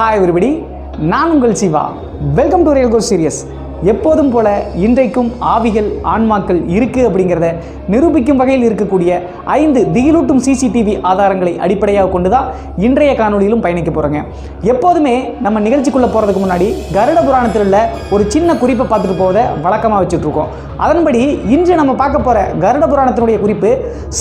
Hi everybody, நான் உங்கள் Siva. Welcome to real ghost series. எப்போதும் போல இன்றைக்கும் ஆவிகள் ஆன்மாக்கள் இருக்குது அப்படிங்கிறத நிரூபிக்கும் வகையில் இருக்கக்கூடிய 5 திகிலூட்டும் சிசிடிவி ஆதாரங்களை அடிப்படையாக கொண்டு தான் இன்றைய காணொலியிலும் பயணிக்க போகிறோங்க. எப்போதுமே நம்ம நிகழ்ச்சிக்குள்ளே போகிறதுக்கு முன்னாடி கருட புராணத்தில் உள்ள ஒரு சின்ன குறிப்பை பார்த்துட்டு போவதை வழக்கமாக வச்சுட்ருக்கோம். அதன்படி இன்று நம்ம பார்க்க போகிற கருட புராணத்தினுடைய குறிப்பு,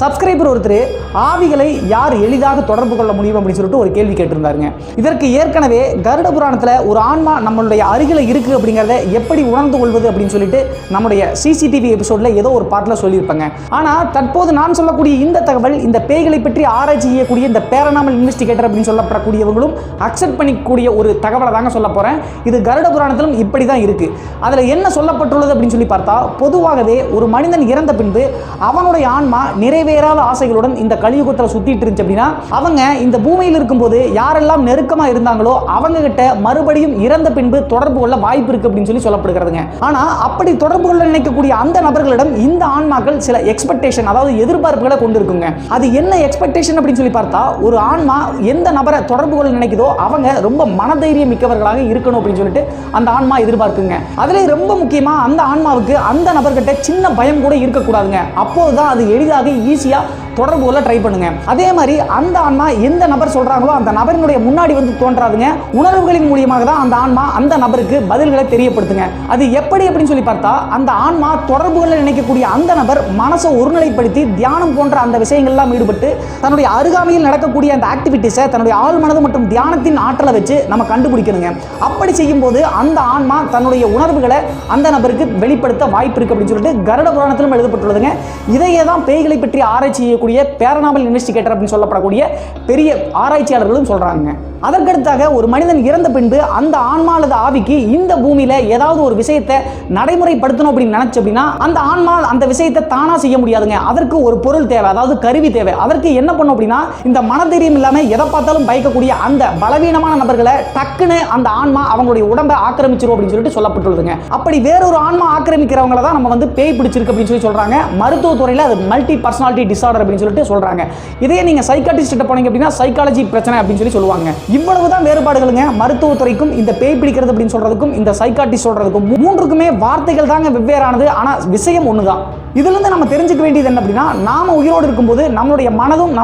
சப்ஸ்கிரைபர் ஒருத்தர் ஆவிகளை யார் எளிதாக தொடர்பு கொள்ள முடியும் அப்படின்னு சொல்லிட்டு ஒரு கேள்வி கேட்டிருந்தாருங்க. இதற்கு ஏற்கனவே கருட புராணத்தில் ஒரு ஆன்மா நம்மளுடைய அருகில் இருக்குது அப்படிங்கிறத எப்படி உணர்ந்து கொள்வது அப்படின்னு சொல்லிட்டு நம்முடைய சிசிடிவி எபிசோடில் ஏதோ ஒரு பாட்டில் சொல்லியிருப்பாங்க. ஆனால் தற்போது நான் சொல்லக்கூடிய இந்த தகவல், இந்த பேய்களை பற்றி ஆராய்ச்சி செய்யக்கூடிய இந்த பேரனாமல் இன்வெஸ்டிகேட்டர் அப்படின்னு சொல்லப்படக்கூடியவங்களும் அக்செப்ட் பண்ணிக்கூடிய ஒரு தகவலை தாங்க சொல்ல போகிறேன். இது கருட புராணத்திலும் இப்படி தான் இருக்குது. அதில் என்ன சொல்லப்பட்டுள்ளது அப்படின்னு சொல்லி பார்த்தா, பொதுவாகவே ஒரு மனிதன் இறந்த பின்பு அவனுடைய ஆன்மா நிறைவேறாத ஆசைகளுடன் இந்த கலியுகத்தில் சுற்றிட்டு இருந்துச்சு அப்படின்னா, அவங்க இந்த பூமியில் இருக்கும்போது யாரெல்லாம் நெருக்கமாக இருந்தாங்களோ அவங்க கிட்ட மறுபடியும் இறந்த பின்பு தொடர்பு கொள்ள வாய்ப்பு இருக்குது அப்படின்னு சொல்லி சொல்லப்படுகிறதுங்க. ஆனால் அப்படி தொடர்பு கொள்ள நினைக்கக்கூடிய அந்த நபர்களிடம் இந்த ஆன்மாக்கள் சில எக்ஸ்பெக்டேஷன், அதாவது எதிர்பார்ப்புகளை கொண்டு இருக்குங்க. அது என்ன எக்ஸ்பெக்டேஷன் அப்படின்னு சொல்லி பார்த்தா, ஒரு ஆன்மா எந்த நபரை தொடர்பு கொள்ள நினைக்குதோ அவங்க ரொம்ப மனதைரியம் மிக்கவர்களாக இருக்கணும் அப்படின்னு சொல்லிட்டு அந்த ஆன்மா எதிர்பார்க்குங்க. அதிலே ரொம்ப முக்கியமாக அந்த ஆன்மாவுக்கு அந்த நபர்கிட்ட சின்ன பயம் கூட இருக்கக்கூடாதுங்க. அப்போதுதான் அது எளிதாக ஈஸியாக தொடர்பு கொள்ள ட்ரை பண்ணுங்க. அதே மாதிரி அந்த ஆன்மா எந்த நபர் சொல்றாங்களோ அந்த நபரினுடைய முன்னாடி வந்து தோன்றாதுங்க. உணர்வுகளின் மூலியமாக தான் அந்த ஆன்மா அந்த நபருக்கு பதில்களை தெரியப்படுத்துங்க. அது எப்படி அப்படின்னு சொல்லி பார்த்தா, அந்த ஆன்மா தொடர்புகளை நினைக்கக்கூடிய அந்த நபர் மனசை ஒருநிலைப்படுத்தி தியானம் போன்ற அந்த விஷயங்கள்லாம் ஈடுபட்டு தன்னுடைய அருகாமையில் நடக்கக்கூடிய அந்த ஆக்டிவிட்டிஸை தன்னுடைய ஆள் மனது மற்றும் தியானத்தின் ஆற்றலை வச்சு நம்ம கண்டுபிடிக்கணுங்க. அப்படி செய்யும் போது அந்த ஆன்மா தன்னுடைய உணர்வுகளை அந்த நபருக்கு வெளிப்படுத்த வாய்ப்பு இருக்கு அப்படின்னு சொல்லிட்டு கருட புராணத்திலும் எழுதப்பட்டுள்ளதுங்க. இதையே தான் பேய்களை பற்றி ஆராய்ச்சி செய்யக்கூடிய பேரனாமல் இன்வெஸ்டிகேட்டர் அப்படின்னு சொல்லப்படக்கூடிய பெரிய ஆராய்ச்சியாளர்களும் சொல்றாங்க. அதற்கடுத்தாக ஒரு மனிதன் இறந்த பின்பு அந்த ஆன்மா அல்லது ஆவிக்கு இந்த பூமியில ஏதாவது ஒரு விஷயத்தை நடைமுறைப்படுத்தணும் அப்படின்னு நினைச்சு அப்படின்னா, அந்த ஆன்மா அந்த விஷயத்தை தானா செய்ய முடியாதுங்க. அதற்கு ஒரு பொருள் தேவை, அதாவது கருவி தேவை. அதற்கு என்ன பண்ணும் அப்படின்னா, இந்த மனதைரியம் இல்லாம எதை பார்த்தாலும் பயக்கக்கூடிய அந்த பலவீனமான நபர்களை டக்குன்னு அந்த ஆன்மா அவங்களுடைய உடம்பை ஆக்கிரமிச்சிரும் அப்படின்னு சொல்லிட்டு சொல்லப்பட்டுள்ளதுங்க. அப்படி வேறொரு ஆன்மா ஆக்கிரமிக்கிறவங்களை தான் நம்ம வந்து பேய் பிடிச்சிருக்கு அப்படின்னு சொல்லி சொல்றாங்க. மருத்துவத்துறையில் அது மல்டி பர்சனாலிட்டி டிசார்டர் அப்படின்னு சொல்லிட்டு சொல்றாங்க. இதையே நீங்க சைக்காட்ரிஸ்ட் கிட்ட போனீங்க அப்படின்னா சைக்காலஜி பிரச்சனை அப்படின்னு சொல்லி சொல்லுவாங்க. இவ்வளவுதான் வேறுபாடுகளுங்க மருத்துவத்துறைக்கும் இந்த பேய் பிடிக்கிறது அப்படின்னு சொல்றதுக்கும் இந்த சைக்காட்ரிஸ்ட் சொல்றதுக்கும். மூன்றுக்குமே வார்த்தைகள் தாங்க வெவ்வேறானது, ஆனா விஷயம் ஒண்ணுதான். இதுல இருந்து நம்ம தெரிஞ்சுக்க வேண்டியது என்ன அப்படின்னா, நாம உயிரோடு இருக்கும்போது நம்மளுடைய மனதும்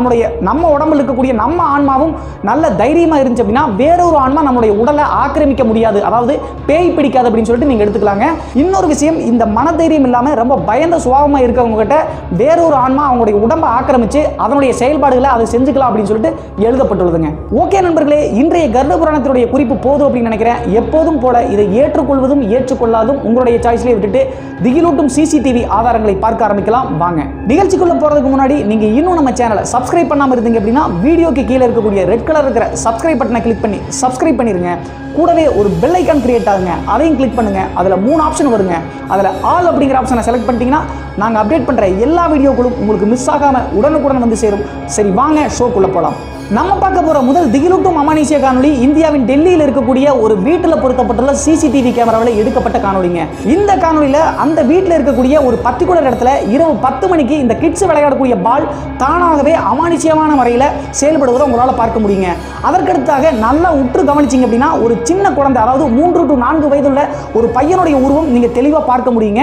நம்ம உடம்புல இருக்கக்கூடிய நம்ம ஆன்மாவும் நல்ல தைரியமா இருந்துச்சு அப்படின்னா வேறொரு ஆன்மா நம்மளுடைய உடலை ஆக்கிரமிக்க முடியாது, அதாவது பேய் பிடிக்காது அப்படின்னு சொல்லிட்டு நீங்க எடுத்துக்கலாங்க. இன்னொரு விஷயம், இந்த மனதைரியம் இல்லாம ரொம்ப பயந்த சுபாவமா இருக்கவங்க கிட்ட வேறொரு ஆன்மா அவங்களுடைய உடம்பை ஆக்கிரமிச்சு அதனுடைய செயல்பாடுகளை அதை செஞ்சுக்கலாம் அப்படின்னு சொல்லிட்டு எழுதப்பட்டுள்ளதுங்க. ஓகே நண்பர்களே, இன்றைய கருட புராணத்தினுடைய குறிப்பு போதும் அப்படின்னு நினைக்கிறேன். எப்போதும் போல இதை ஏற்றுக்கொள்வதும் ஏற்றுக்கொள்ளாதும் உங்களுடைய சாய்ஸ்லேயே விட்டுட்டு திகிலூட்டும் சிசிடிவி ஆதாரங்களை பார்க்க ஆரம்பிக்கலாம். வாங்க நிகழ்ச்சிக்குள்ள போறதுக்கு முன்னாடி, நீங்க இன்னும் நம்ம சேனலை சப்ஸ்கிரைப் பண்ணாம இருந்தீங்க அப்படின்னா வீடியோக்கு கீழே இருக்கக்கூடிய ரெட் கலர் இருக்கிற சப்ஸ்கிரைப் பட்டனை கிளிக் பண்ணி சப்ஸ்கிரைப் பண்ணிருங்க. கூடவே ஒரு பெல் ஐகான் கிரியேட் ஆகுங்க, அதையும் கிளிக் பண்ணுங்க. அதுல 3 ஆப்ஷன் வருங்க. அதுல ஆல் அப்படிங்கிற ஆப்ஷனை செலக்ட் பண்ணிட்டீங்கன்னா நாங்க அப்டேட் பண்ற எல்லா வீடியோக்களும் உங்களுக்கு மிஸ் ஆகாம உடனுக்குடன் வந்து சேரும். சரி வாங்க ஷோக்குள்ள போலாம். நம்ம பார்க்க போற முதல் திகிலூட்டும் அமானுஷ்ய காணொளி இந்தியாவின் டெல்லியில் இருக்கக்கூடிய ஒரு வீட்டில் பொருத்தப்பட்டுள்ள சிசிடிவி கேமராவில் எடுக்கப்பட்ட காணொலிங்க. இந்த காணொலியில் அந்த வீட்டில் இருக்கக்கூடிய ஒரு பர்டிகுலர் இடத்துல இரவு 10 மணிக்கு இந்த கிட்ஸ் விளையாடக்கூடிய பால் தானாகவே அமானுஷ்யமான முறையில் செயல்படுவதை உங்களால் பார்க்க முடியுங்க. அதற்கடுத்தாக நல்லா உற்று கவனிச்சிங்க அப்படின்னா ஒரு சின்ன குழந்தை, அதாவது 3 to 4 வயதுள்ள ஒரு பையனுடைய உருவம் நீங்க தெளிவாக பார்க்க முடியுங்க.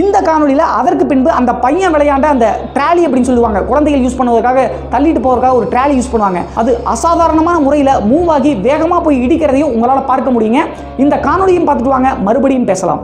இந்த காணொலியில் அதற்கு பின்பு அந்த பையன் விளையாண்ட அந்த ட்ராலி அப்படின்னு சொல்லுவாங்க, குழந்தைகள் யூஸ் பண்ணுவதற்காக தள்ளிட்டு போவதற்காக ஒரு ட்ராலி யூஸ் பண்ணுவாங்க. அது அசாதாரணமான முறையில் மூவ் ஆகி வேகமாக போய் இடிக்கிறதையும் உங்களால் பார்க்க முடியுங்க. இந்த காணொலியும் பார்த்துட்டு வாங்க, மறுபடியும் பேசலாம்.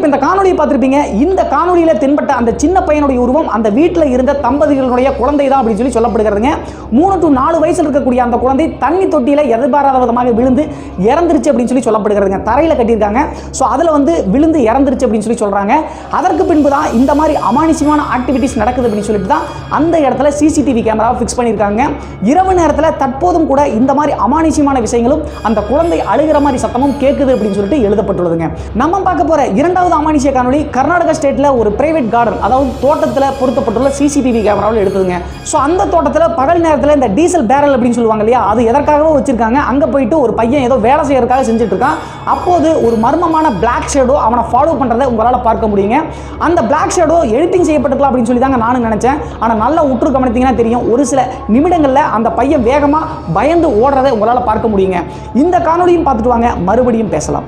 இப்போ இந்த காணொலியை பார்த்திருப்பீங்க. இந்த காணொலியில தென்பட்ட அந்த சின்ன பையனுடைய உருவம் அந்த வீட்டில் இருந்த தம்பதிகளுடைய குழந்தை தான் அப்படின்னு சொல்லி சொல்லப்படுகிறதுங்க. 3 to 4 வயசில் இருக்கக்கூடிய அந்த குழந்தை தண்ணி தொட்டியில எதிர்பாராத விதமாக விழுந்து இறந்துருச்சு அப்படின்னு சொல்லி சொல்லப்படுகிறதுங்க. தரையில கட்டியிருக்காங்க. ஸோ அதில் வந்து விழுந்து இறந்துருச்சு அப்படின்னு சொல்லி சொல்றாங்க. அதற்கு பின்பு தான் இந்த மாதிரி அமானுஷ்யமான ஆக்டிவிட்டிஸ் நடக்குது அப்படின்னு சொல்லிட்டு தான் அந்த இடத்துல சிசிடிவி கேமராவை ஃபிக்ஸ் பண்ணியிருக்காங்க. இரவு நேரத்தில் தற்போதும் கூட இந்த மாதிரி அமானுஷ்யமான விஷயங்களும் அந்த குழந்தை அழுகிற மாதிரி சத்தமும் கேட்குது அப்படின்னு சொல்லிட்டு எழுதப்பட்டுள்ளதுங்க. நம்ம பார்க்க போற இரண்டாவது அமானுஷ்ய காணொலி கர்நாடகா ஸ்டேட்ல ஒரு பிரைவேட் கார்டன், அதாவது தோட்டத்தில் பொருத்தப்பட்டுள்ள சிசிடிவி கேமராவில் எடுத்ததுங்க. ஸோ அந்த தோட்டத்தில் பகல் நேரத்தில் இந்த டீசல் பேரல் அப்படின்னு சொல்லுவாங்க இல்லையா, அது எதற்காகவோ வச்சிருக்காங்க. அங்கே போயிட்டு ஒரு பையன் ஏதோ வேலை செய்யறதுக்காக செஞ்சுட்டு இருக்கான். அப்போது ஒரு மர்மமான பிளாக் ஷேடோ அவனை ஃபாலோ பண்றதை உங்களால் பார்க்க முடியுங்க. அந்த பிளாக் ஷேடோ எடிட்டிங் செய்யப்பட்டிருக்கலாம் அப்படின்னு சொல்லி தாங்க நானும் நினைச்சேன். ஆனால் நல்லா உற்று கவனித்தீங்கன்னா தெரியும், ஒரு சில நிமிடங்களில் அந்த பையன் வேகமாக பயந்து ஓடுறதை உங்களால் பார்க்க முடியுங்க. இந்த காணொலியும் பார்த்துட்டு வாங்க, மறுபடியும் பேசலாம்.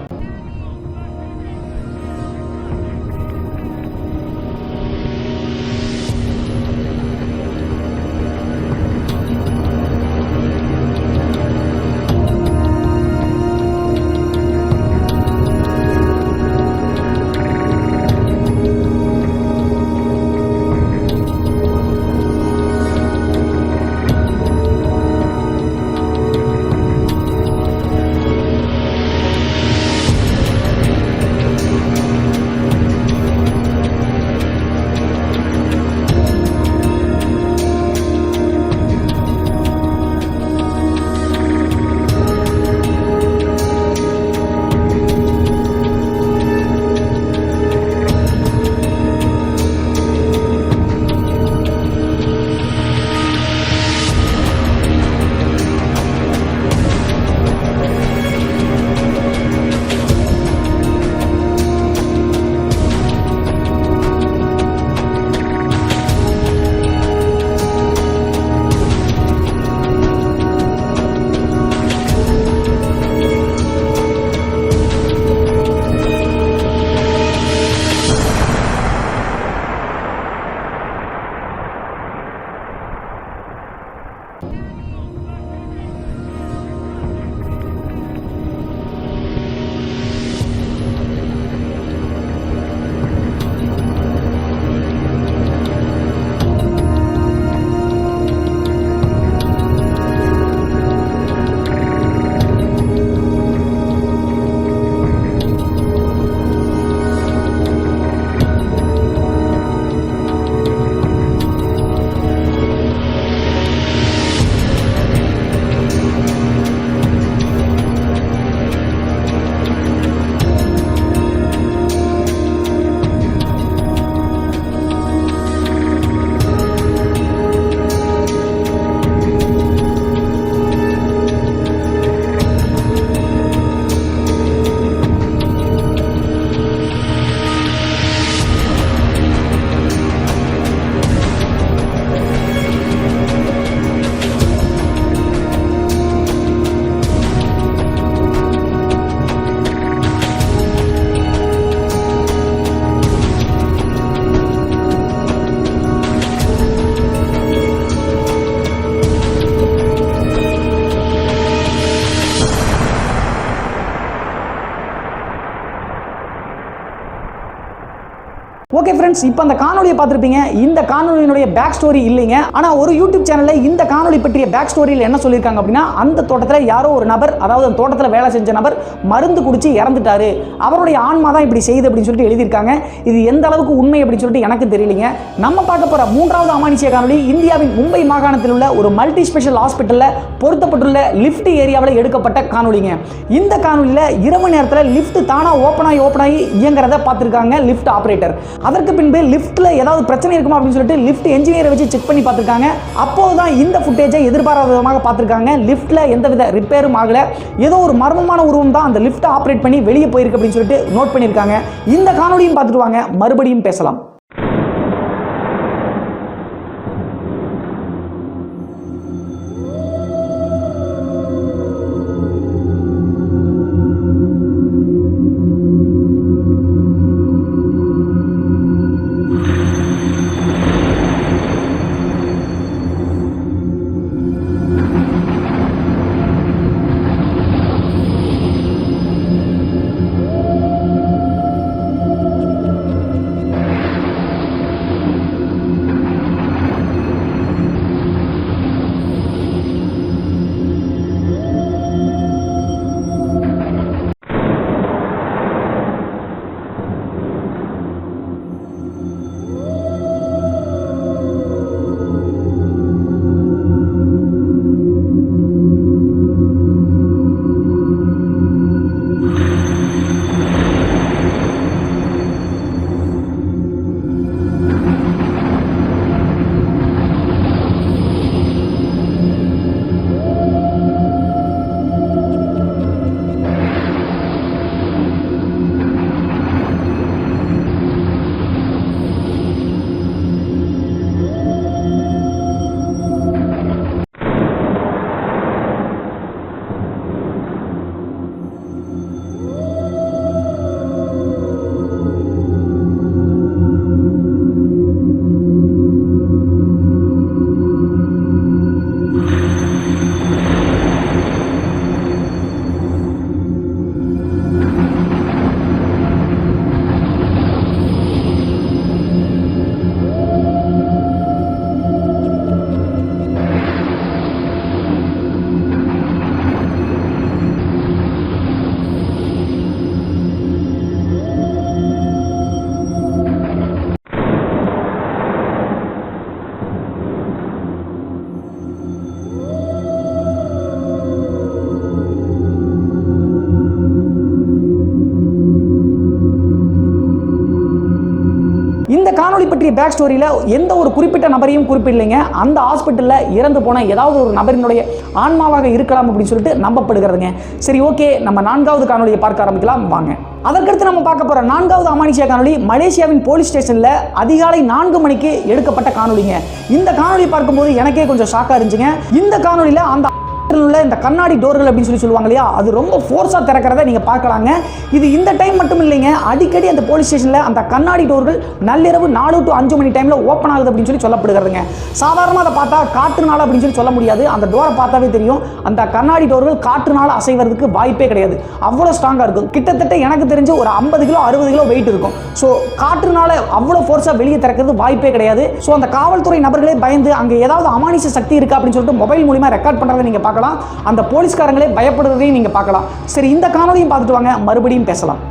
ஓகே ஃப்ரெண்ட்ஸ், இப்போ அந்த காணொலியை பார்த்துருப்பீங்க. இந்த காணொலியினுடைய பேக் ஸ்டோரி இல்லைங்க. ஆனால் ஒரு யூடியூப் சேனலில் இந்த காணொலி பற்றிய பேக் ஸ்டோரியில் என்ன சொல்லியிருக்காங்க அப்படின்னா, அந்த தோட்டத்தில் யாரோ ஒரு நபர், அதாவது அந்த தோட்டத்தில் வேலை செஞ்ச நபர் மருந்து குடிச்சு இறந்துட்டாரு, அவருடைய ஆன்மா தான் இப்படி செய்யுது அப்படின்னு சொல்லிட்டு எழுதியிருக்காங்க. இது எந்த அளவுக்கு உண்மை அப்படின்னு சொல்லிட்டு எனக்கு தெரியலைங்க. நம்ம பார்க்க போகிற மூன்றாவது அமானுஷ்ய காணொலி இந்தியாவின் மும்பை மாகாணத்தில் உள்ள ஒரு மல்டி ஸ்பெஷல் ஹாஸ்பிட்டலில் பொருத்தப்பட்டுள்ள லிஃப்ட் ஏரியாவில் எடுக்கப்பட்ட காணொலிங்க. இந்த காணொலியில் இரவு நேரத்தில் லிஃப்ட் தானாக ஓப்பன் ஆகி இயங்குறத பார்த்துருக்காங்க லிஃப்ட் ஆப்ரேட்டர். அதற்கு பின்பு லிஃப்ட்ல ஏதாவது பிரச்சனை இருக்குமா அப்படின்னு சொல்லிட்டு லிஃப்ட் என்ஜினியரை வச்சு செக் பண்ணி பார்த்திருக்காங்க. அப்போதான் இந்த ஃபுட்டேஜை எதிர்பாராத விதமாக பார்த்திருக்காங்க. லிஃப்ட்ல எந்தவித ரிப்பேரும் ஆகல, ஏதோ ஒரு மர்மமான உருவம் தான் அந்த லிஃப்ட் ஆப்ரேட் பண்ணி வெளியே போயிருக்கு அப்படின்னு சொல்லிட்டு நோட் பண்ணியிருக்காங்க. இந்த காணொலியும் பார்த்துட்டு வாங்க, மறுபடியும் பேசலாம். காணொலி பற்றிய பேக் ஸ்டோரியில் எந்த ஒரு குறிப்பிட்ட நபரையும் குறிப்பிடலைங்க. அந்த ஹாஸ்பிட்டலில் இறந்து போன ஏதாவது ஒரு நபரினுடைய ஆன்மாவாக இருக்கலாம் அப்படின்னு சொல்லிட்டு நம்பப்படுகிறதுங்க. சரி, ஓகே, நம்ம 4வது காணொலியை பார்க்க ஆரம்பிக்கலாம் வாங்க. அதற்கடுத்து நம்ம பார்க்க போற 4வது அமானுஷ்ய காணொலி மலேசியாவின் போலீஸ் ஸ்டேஷன்ல அதிகாலை 4 மணிக்கு எடுக்கப்பட்ட காணொலிங்க. இந்த காணொலியை பார்க்கும்போது எனக்கே கொஞ்சம் ஷாக்கா இருந்துச்சுங்க. இந்த காணொலியில அந்த இந்த கண்ணாடி டோர்கள் அப்படின்னு சொல்லுவாங்க இல்லையா, அது ரொம்ப ஃபோர்ஸாக திறக்கிறத நீங்கள் பார்க்கலாங்க. இது இந்த டைம் மட்டும் இல்லைங்க, அடிக்கடி அந்த போலீஸ் ஸ்டேஷனில் அந்த கண்ணாடி டோர்கள் நள்ளிரவு 4 to 5 மணி டைமில் ஓப்பன் ஆகுது அப்படின்னு சொல்லப்படுகிறதுங்க. சாதாரணமாக அதை பார்த்தா காற்றுனால அப்படின்னு சொல்ல முடியாது. அந்த டோரை பார்த்தாவே தெரியும் அந்த கண்ணாடி டோர்கள் காற்றுனால அசைவதற்கு வாய்ப்பே கிடையாது. அவ்வளோ ஸ்ட்ராங்காக இருக்கும். கிட்டத்தட்ட எனக்கு தெரிஞ்சு ஒரு 50 கிலோ 60 கிலோ வெயிட் இருக்கும். ஸோ காற்றுனால அவ்வளோ ஃபோர்ஸாக வெளியே திறக்கிறது வாய்ப்பே கிடையாது. ஸோ அந்த காவல்துறை நபர்களே பயந்து அங்கே ஏதாவது அமானுஷ்ய சக்தி இருக்கா அப்படின்னு சொல்லிட்டு மொபைல் மூலியமாக ரெக்கார்ட் பண்ணுறதை நீங்கள் பார்க்கலாம். அந்த போலீஸ்காரங்களே பயப்படுறதையும் நீங்க பார்க்கலாம். சரி, இந்த காணொலியும் பார்த்துட்டு வாங்க, மறுபடியும் பேசலாம்.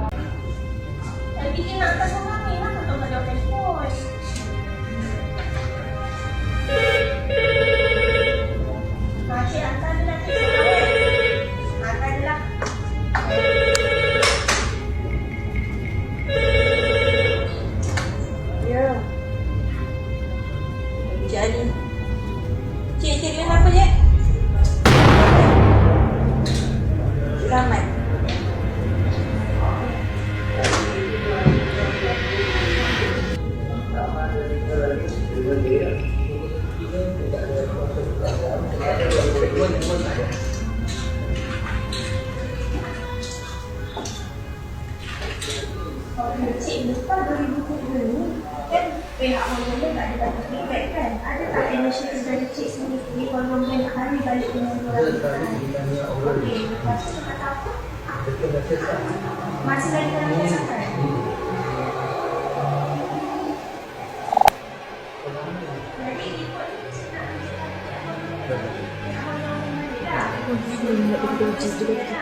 Cik lupa 2020 ni kan pihak Mongolia tak ada dapat feedback kan. Ada tak inisiatif dari cik sendiri kalau Mongolia nak hari balik dengan orang? Okey, lepas tu kata apa? Masih lagi dalam kesakan? Jadi ikut cik nak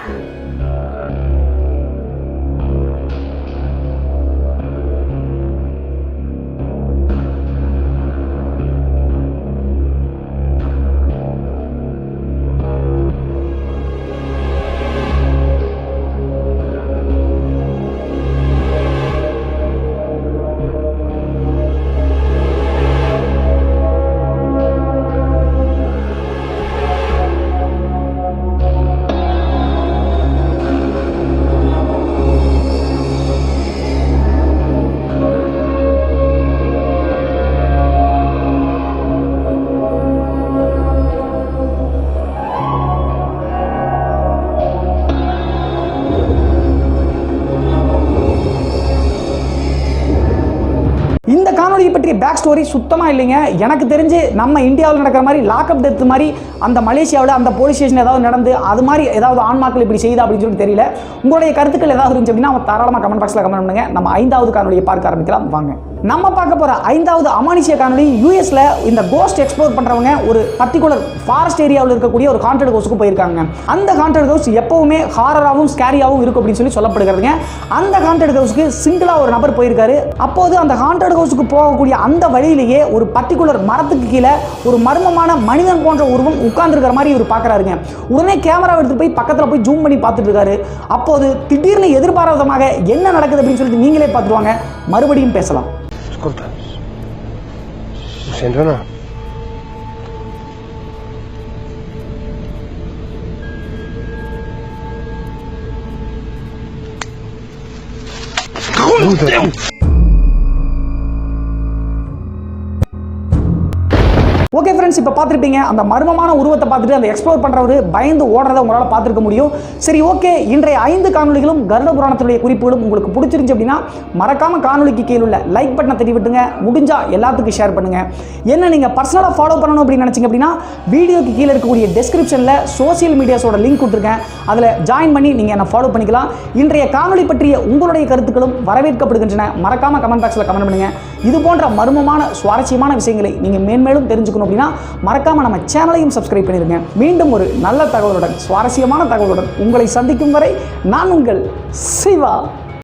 இந்த காணொலியை பற்றிய back story சுத்தமாக இல்லைங்க. எனக்கு தெரிஞ்சு நம்ம இந்தியாவில் நடக்கிற மாதிரி லாக்அப் டெத் மாதிரி அந்த மலேசியாவில் அந்த போலீஸ் ஸ்டேஷன் ஏதாவது நடந்து அது மாதிரி ஏதாவது ஆன்மாக்கள் இப்படி செய்யுதா அப்படின்னு சொல்லிட்டு தெரியல. உங்களுடைய கருத்துக்கள் ஏதாவது இருந்துச்சு அப்படின்னா தாராளமாக கமெண்ட் பாக்ஸில் கமெண்ட் பண்ணுங்க. நம்ம 5வது காணொலியை பார்க்க ஆரம்பிக்கலாம் வாங்க. நம்ம பார்க்க போகிற 5வது அமானுஷ்ய காணொலி யூஎஸ்ல இந்த கோஸ்ட் எக்ஸ்ப்ளோர் பண்ணுறவங்க ஒரு பர்டிகுலர் ஃபாரஸ்ட் ஏரியாவில் இருக்கக்கூடிய ஒரு ஹாண்டட் ஹவுஸுக்கு போயிருக்காங்க. அந்த ஹாண்டட் ஹவுஸ் எப்பவுமே ஹாரராகவும் ஸ்கேரியாகவும் இருக்கும் அப்படின்னு சொல்லப்படுகிறதுங்க. அந்த ஹாண்டட் ஹவுஸுக்கு சிங்கிளாக ஒரு நபர் போயிருக்காரு. அப்போது அந்த ஹாண்டட் ஹவுஸுக்கு போகக்கூடிய அந்த வழியிலேயே ஒரு பர்டிகுலர் மரத்துக்கு கீழே ஒரு மர்மமான மனிதன் போன்ற உருவம் உட்கார்ந்துருக்கிற மாதிரி இவர் பார்க்குறாருங்க. உடனே கேமரா எடுத்து போய் பக்கத்தில் போய் ஜூம் பண்ணி பார்த்துட்டு இருக்காரு. அப்போது திடீர்னு எதிர்பாராத விதமாக என்ன நடக்குது அப்படின்னு சொல்லிட்டு நீங்களே பார்த்துருவாங்க. மறுபடியும் பேசலாம். Ascolta, sento no? Okay friends, இப்போ பார்த்துருப்பீங்க அந்த மர்மமான உருவத்தை பார்த்துட்டு அந்த எக்ஸ்ப்ளோர் பண்ணுறவர் பயந்து ஓடுறதை உங்களால் பார்த்துருக்க முடியும். சரி, ஓகே, இன்றைய 5 காணொலிகளும் கருட புராணத்துடைய குறிப்புகளும் உங்களுக்கு பிடிச்சிருந்துச்சு அப்படின்னா மறக்காம காணொலிக்கு கீழே உள்ள லைக் பட்டனை தட்டி விட்டுங்க. முடிஞ்சா எல்லாத்துக்கும் ஷேர் பண்ணுங்க. என்ன நீங்கள் பர்சனலாக ஃபாலோ பண்ணணும் அப்படின்னு நினச்சிங்க அப்படின்னா வீடியோக்கு கீழே இருக்கக்கூடிய டெஸ்கிரிப்ஷனில் சோசியல் மீடியாஸோட லிங்க் கொடுத்துருக்கேன். அதில் ஜாயின் பண்ணி நீங்கள் என்ன ஃபாலோ பண்ணிக்கலாம். இன்றைய காணொலி பற்றிய உங்களுடைய கருத்துக்களும் வரவேற்கப்படுகின்றன. மறக்காம கமெண்ட் பாக்ஸில் கமெண்ட் பண்ணுங்க. இது போன்ற மர்மமான சுவாரஸ்யமான விஷயங்களை நீங்கள் மேன்மேலும் தெரிஞ்சுக்கணும் அப்படின்னா மறக்காம நம்ம சேனலையும் சப்ஸ்கிரைப் பண்ணிருங்க. மீண்டும் ஒரு நல்ல தகவலுடன் சுவாரஸ்யமான தகவலுடன் உங்களை சந்திக்கும் வரை நான் உங்கள் சிவா.